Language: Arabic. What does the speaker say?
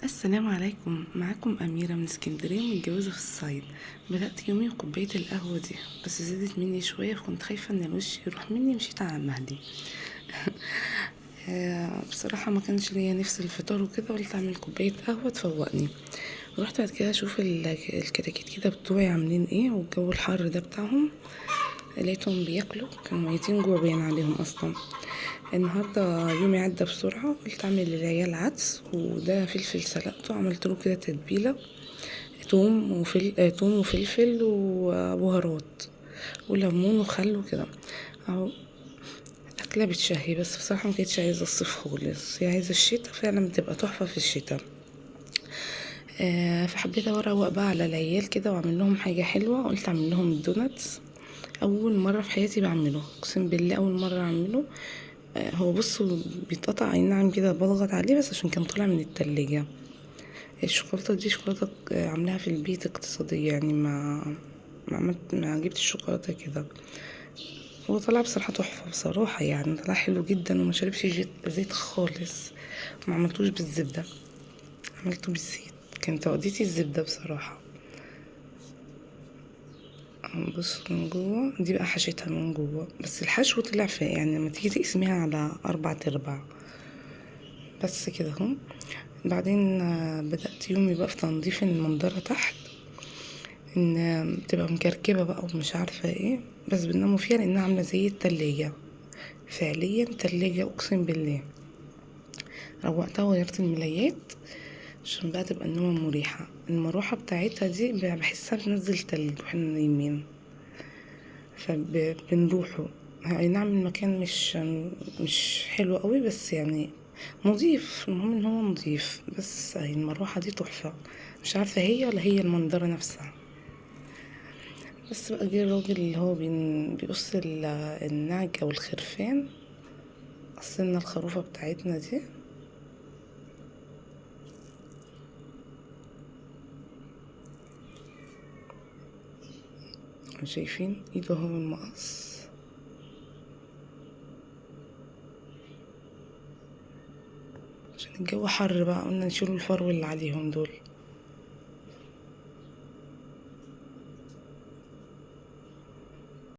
السلام عليكم، معاكم أميرة من اسكندرية متجوزة في الصعيد. بدأت يومي بكوباية القهوة دي، بس زادت مني شوية فكنت خايفة ان الوش يروح مني، مشيت على المهدي. بصراحة ما كانش ليا نفس الفطار وكده، قلت اعمل كوباية قهوة تفوقني. رحت بعد كده اشوف الكتاكيت كده بتوعي عاملين ايه، والجو الحر ده بتاعهم لقيتهم بياكلوا، كانوا ميتين جوع باين عليهم اصلا. النهارده يومي عدى بسرعه، قلت اعمل للعيال عدس، وده فلفل سلقته عملت له كده تتبيله، توم وفلفل وبهارات وليمون وخل وكده اهو. اكله بتشهي، بس بصراحه ما كانتش عايزه الصيف خالص، هي عايزه الشتاء، فعلا بتبقى تحفه في الشتاء. فحبيت اروق بقى على العيال كده واعمل لهم حاجه حلوه، قلت اعمل لهم الدوناتس. اول مره في حياتي بعمله، اقسم بالله اول مره اعمله. هو بصوا بيتقطع، اي نعم كده بضغط عليه، بس عشان كان طالع من التلاجة. الشوكولاته دي شوكولاته عاملاها في البيت اقتصاديه، يعني ما جبت الشوكولاته كده. هو طلع بصراحه تحفه، بصراحه يعني طلع حلو جدا، وما شربش زيت خالص. ما عملتوش بالزبده، عملته بالزيت، كانت تقضيتي الزبده بصراحه. بص من جوه دي بقى حشيتها من جوه، بس الحشو طلع في، يعني لما تيجي تقسميها على 4 ارباع، بس كده اهو. بعدين بدأت يومي بقى في تنظيف المنظرة تحت، ان بتبقى مكركبة بقى ومش عارفة ايه، بس بنناموا فيها لانها عاملة زي التلاجة، فعليا تلاجة اقسم بالله. روقتها وغيرت الملايات عشان بقى تبقى النومة مريحة. المروحة بتاعتها دي بحسها بتنزل تلج واحنا نايمين، فبنروحه. اي نعم المكان مش حلو قوي، بس يعني نظيف، المهم ان هو نظيف. بس هي المروحة دي تحفة، مش عارفة هي ولا هي المنظرة نفسها. بس بقى جه الراجل اللي هو بيقص النعج او الخرفان، قصلنا الخروفة بتاعتنا دي. شايفين ايده هو المقص، عشان الجو حر بقى قلنا نشيلوا الفرو اللي عليهم دول.